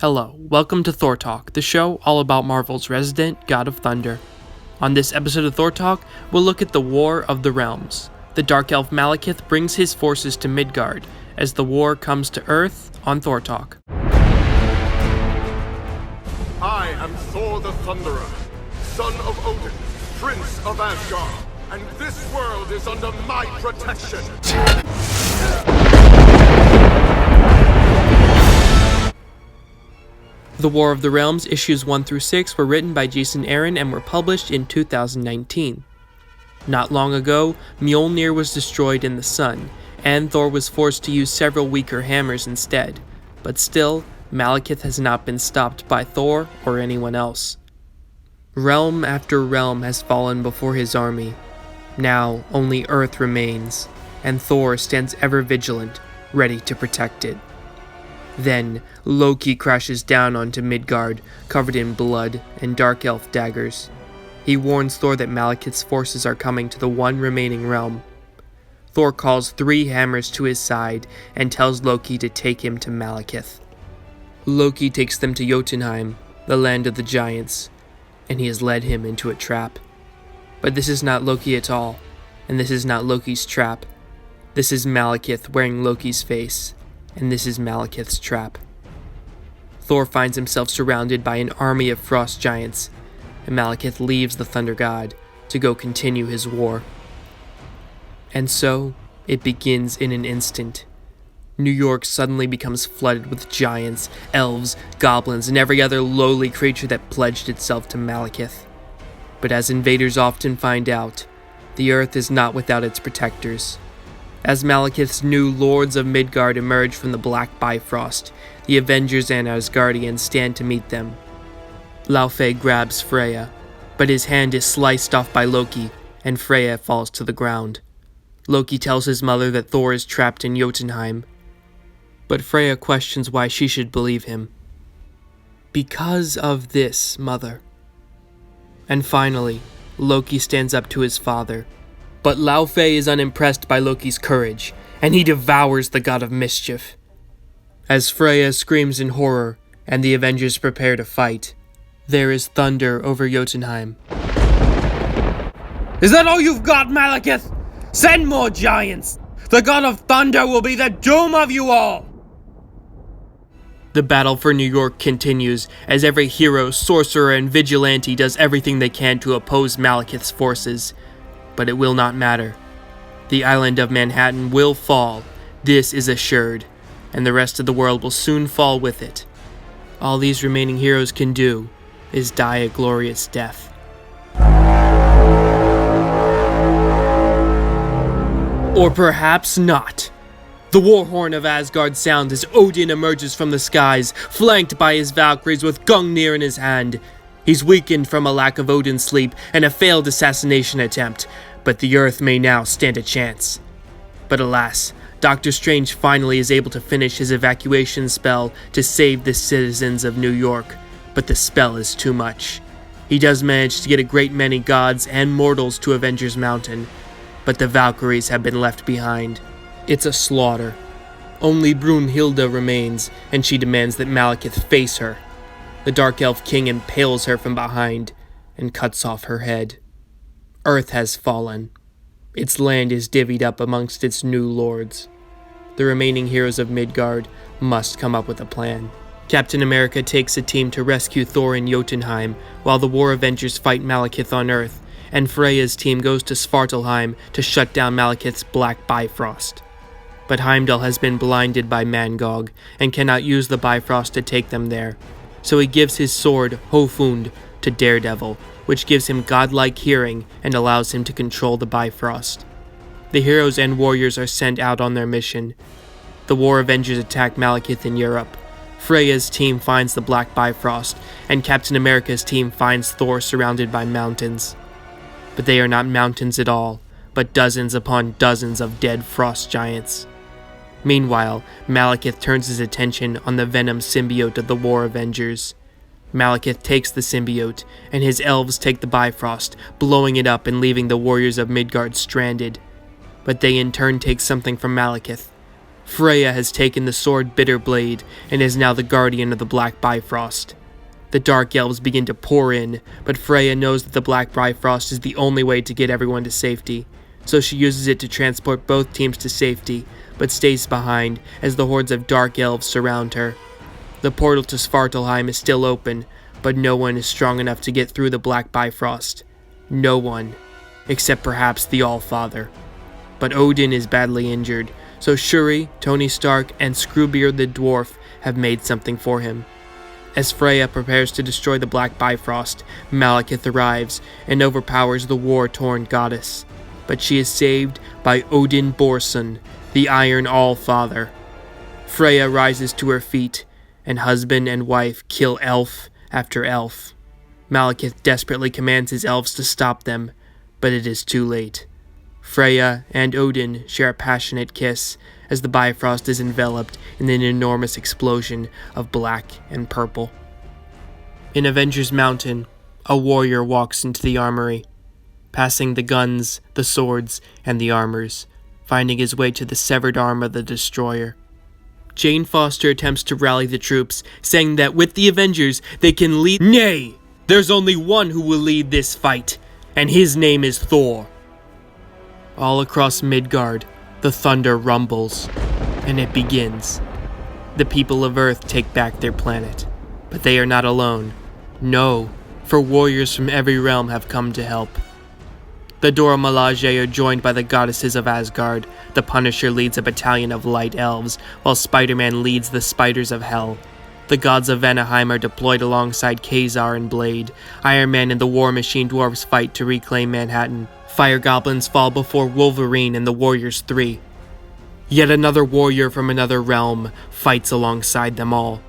Hello, welcome to Thor Talk, the show all about Marvel's resident god of thunder. On this episode of Thor Talk, we'll look at the War of the Realms. The Dark Elf Malekith brings his forces to Midgard as the war comes to Earth on Thor Talk. I am Thor the Thunderer, son of Odin, prince of Asgard, and this world is under my protection. The War of the Realms issues 1 through 6 were written by Jason Aaron and were published in 2019. Not long ago, Mjolnir was destroyed in the sun, and Thor was forced to use several weaker hammers instead. But still, Malekith has not been stopped by Thor or anyone else. Realm after realm has fallen before his army. Now, only Earth remains, and Thor stands ever vigilant, ready to protect it. Then, Loki crashes down onto Midgard, covered in blood and dark elf daggers. He warns Thor that Malekith's forces are coming to the one remaining realm. Thor calls 3 hammers to his side and tells Loki to take him to Malekith. Loki takes them to Jotunheim, the land of the giants, and he has led him into a trap. But this is not Loki at all, and this is not Loki's trap. This is Malekith wearing Loki's face. And this is Malekith's trap. Thor finds himself surrounded by an army of frost giants, and Malekith leaves the Thunder God to go continue his war. And so, it begins in an instant. New York suddenly becomes flooded with giants, elves, goblins, and every other lowly creature that pledged itself to Malekith. But as invaders often find out, the earth is not without its protectors. As Malekith's new Lords of Midgard emerge from the Black Bifrost, the Avengers and Asgardians stand to meet them. Laufey grabs Freya, but his hand is sliced off by Loki, and Freya falls to the ground. Loki tells his mother that Thor is trapped in Jotunheim, but Freya questions why she should believe him. Because of this, mother. And finally, Loki stands up to his father. But Laufey is unimpressed by Loki's courage, and he devours the god of mischief. As Freya screams in horror, and the Avengers prepare to fight, there is thunder over Jotunheim. Is that all you've got, Malekith? Send more giants! The god of thunder will be the doom of you all! The battle for New York continues, as every hero, sorcerer, and vigilante does everything they can to oppose Malekith's forces. But it will not matter. The island of Manhattan will fall, this is assured, and the rest of the world will soon fall with it. All these remaining heroes can do is die a glorious death. Or perhaps not. The war horn of Asgard sounds as Odin emerges from the skies, flanked by his Valkyries with Gungnir in his hand. He's weakened from a lack of Odin's sleep and a failed assassination attempt, but the Earth may now stand a chance. But alas, Doctor Strange finally is able to finish his evacuation spell to save the citizens of New York, but the spell is too much. He does manage to get a great many gods and mortals to Avengers Mountain, but the Valkyries have been left behind. It's a slaughter. Only Brunhilde remains, and she demands that Malekith face her. The Dark Elf King impales her from behind and cuts off her head. Earth has fallen. Its land is divvied up amongst its new lords. The remaining heroes of Midgard must come up with a plan. Captain America takes a team to rescue Thor in Jotunheim, while the War Avengers fight Malekith on Earth, and Freya's team goes to Svartalheim to shut down Malekith's Black Bifrost. But Heimdall has been blinded by Mangog, and cannot use the Bifrost to take them there, so he gives his sword, Hofund, to Daredevil, which gives him godlike hearing and allows him to control the Bifrost. The heroes and warriors are sent out on their mission. The War Avengers attack Malekith in Europe. Freya's team finds the Black Bifrost, and Captain America's team finds Thor surrounded by mountains. But they are not mountains at all, but dozens upon dozens of dead frost giants. Meanwhile, Malekith turns his attention on the Venom symbiote of the War Avengers. Malekith takes the symbiote, and his elves take the Bifrost, blowing it up and leaving the warriors of Midgard stranded. But they in turn take something from Malekith. Freya has taken the sword Bitterblade and is now the guardian of the Black Bifrost. The Dark Elves begin to pour in, but Freya knows that the Black Bifrost is the only way to get everyone to safety, so she uses it to transport both teams to safety, but stays behind as the hordes of Dark Elves surround her. The portal to Svartalheim is still open, but no one is strong enough to get through the Black Bifrost. No one, except perhaps the Allfather. But Odin is badly injured, so Shuri, Tony Stark, and Screwbeard the Dwarf have made something for him. As Freya prepares to destroy the Black Bifrost, Malekith arrives and overpowers the war-torn goddess. But she is saved by Odin Borson, the Iron Allfather. Freya rises to her feet, and husband and wife kill elf after elf. Malekith desperately commands his elves to stop them, but it is too late. Freya and Odin share a passionate kiss as the Bifrost is enveloped in an enormous explosion of black and purple. In Avengers Mountain, a warrior walks into the armory, passing the guns, the swords, and the armors, finding his way to the severed arm of the destroyer. Jane Foster attempts to rally the troops, saying that with the Avengers, they can lead— Nay! There's only one who will lead this fight, and his name is Thor. All across Midgard, the thunder rumbles, and it begins. The people of Earth take back their planet, but they are not alone. No, for warriors from every realm have come to help. The Dora Milaje are joined by the goddesses of Asgard. The Punisher leads a battalion of light elves, while Spider-Man leads the Spiders of Hell. The gods of Vanaheim are deployed alongside Kazar and Blade. Iron Man and the War Machine Dwarves fight to reclaim Manhattan. Fire Goblins fall before Wolverine and the Warriors 3. Yet another warrior from another realm fights alongside them all.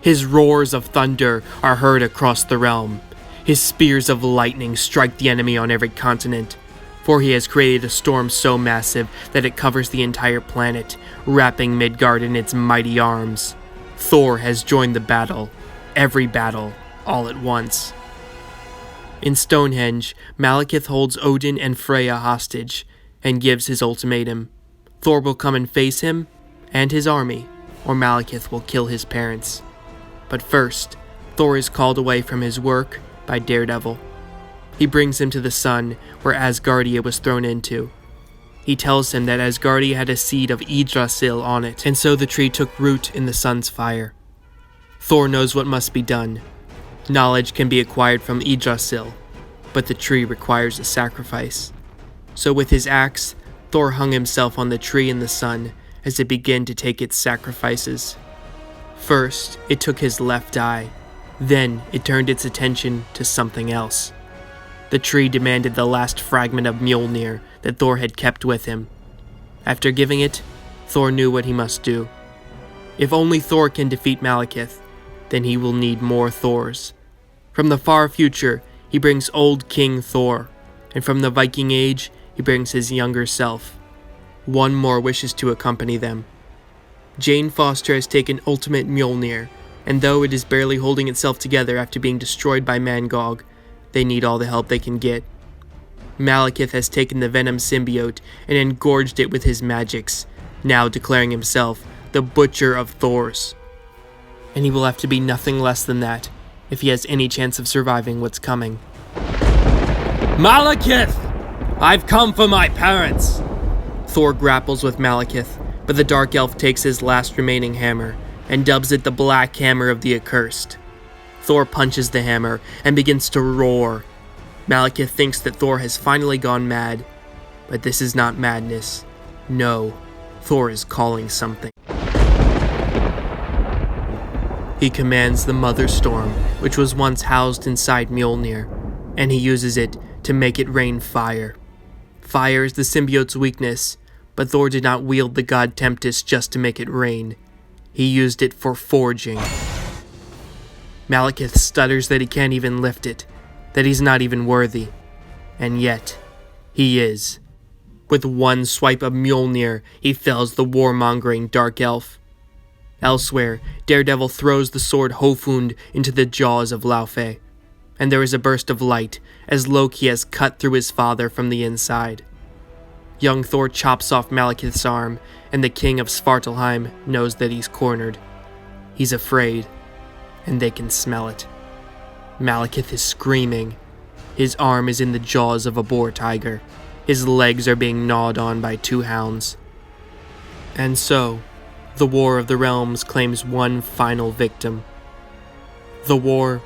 His roars of thunder are heard across the realm. His spears of lightning strike the enemy on every continent, for he has created a storm so massive that it covers the entire planet, wrapping Midgard in its mighty arms. Thor has joined the battle, every battle, all at once. In Stonehenge, Malekith holds Odin and Freya hostage, and gives his ultimatum. Thor will come and face him, and his army, or Malekith will kill his parents. But first, Thor is called away from his work by Daredevil. He brings him to the sun, where Asgardia was thrown into. He tells him that Asgardia had a seed of Yggdrasil on it, and so the tree took root in the sun's fire. Thor knows what must be done. Knowledge can be acquired from Yggdrasil, but the tree requires a sacrifice. So with his axe, Thor hung himself on the tree in the sun as it began to take its sacrifices. First, it took his left eye. Then, it turned its attention to something else. The tree demanded the last fragment of Mjolnir that Thor had kept with him. After giving it, Thor knew what he must do. If only Thor can defeat Malekith, then he will need more Thors. From the far future, he brings old King Thor, and from the Viking Age, he brings his younger self. One more wishes to accompany them. Jane Foster has taken Ultimate Mjolnir, and though it is barely holding itself together after being destroyed by Mangog, they need all the help they can get. Malekith has taken the Venom symbiote and engorged it with his magics, now declaring himself the Butcher of Thors. And he will have to be nothing less than that if he has any chance of surviving what's coming. Malekith! I've come for my parents! Thor grapples with Malekith, but the Dark Elf takes his last remaining hammer and dubs it the Black Hammer of the Accursed. Thor punches the hammer and begins to roar. Malekith thinks that Thor has finally gone mad, but this is not madness. No, Thor is calling something. He commands the Mother Storm, which was once housed inside Mjolnir, and he uses it to make it rain fire. Fire is the symbiote's weakness, but Thor did not wield the god Tempest just to make it rain. He used it for forging. Malekith stutters that he can't even lift it, that he's not even worthy. And yet, he is. With one swipe of Mjolnir, he fells the warmongering Dark Elf. Elsewhere, Daredevil throws the sword Hofund into the jaws of Laufey, and there is a burst of light as Loki has cut through his father from the inside. Young Thor chops off Malekith's arm, and the king of Svartalheim knows that he's cornered. He's afraid, and they can smell it. Malekith is screaming. His arm is in the jaws of a boar tiger. His legs are being gnawed on by 2 hounds. And so, the War of the Realms claims one final victim. The war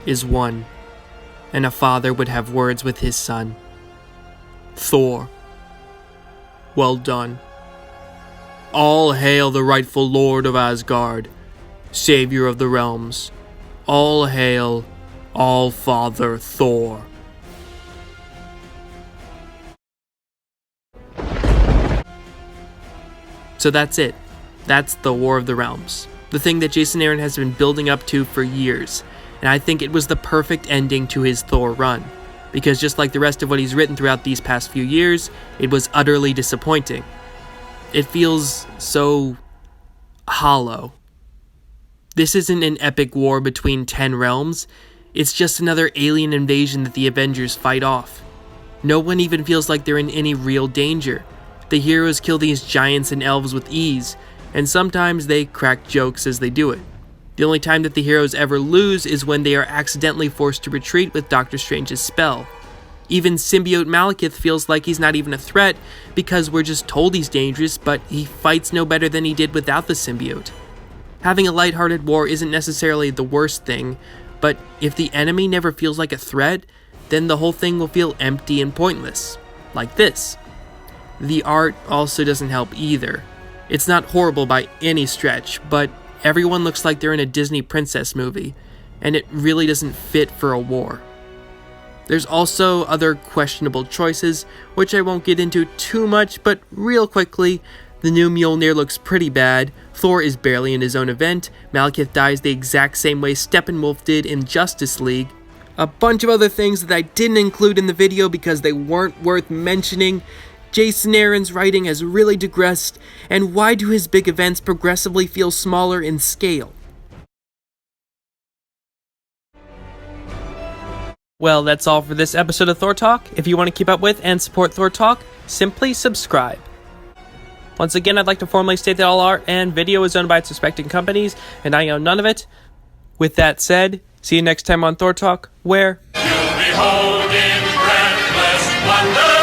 is won, and a father would have words with his son. Thor, well done. All hail the rightful Lord of Asgard, savior of the realms. All hail All-Father Thor. So that's it. That's the War of the Realms. The thing that Jason Aaron has been building up to for years. And I think it was the perfect ending to his Thor run. Because just like the rest of what he's written throughout these past few years, it was utterly disappointing. It feels so hollow. This isn't an epic war between 10 realms. It's just another alien invasion that the Avengers fight off. No one even feels like they're in any real danger. The heroes kill these giants and elves with ease, and sometimes they crack jokes as they do it. The only time that the heroes ever lose is when they are accidentally forced to retreat with Doctor Strange's spell. Even symbiote Malekith feels like he's not even a threat because we're just told he's dangerous, but he fights no better than he did without the symbiote. Having a lighthearted war isn't necessarily the worst thing, but if the enemy never feels like a threat, then the whole thing will feel empty and pointless. Like this. The art also doesn't help either. It's not horrible by any stretch, but everyone looks like they're in a Disney princess movie, and it really doesn't fit for a war. There's also other questionable choices, which I won't get into too much, but real quickly, the new Mjolnir looks pretty bad, Thor is barely in his own event, Malekith dies the exact same way Steppenwolf did in Justice League, a bunch of other things that I didn't include in the video because they weren't worth mentioning. Jason Aaron's writing has really digressed, and why do his big events progressively feel smaller in scale? Well, that's all for this episode of Thor Talk. If you want to keep up with and support Thor Talk, simply subscribe. Once again, I'd like to formally state that all art and video is owned by its respective companies, and I own none of it. With that said, see you next time on Thor Talk, where... You'll behold in breathless wonder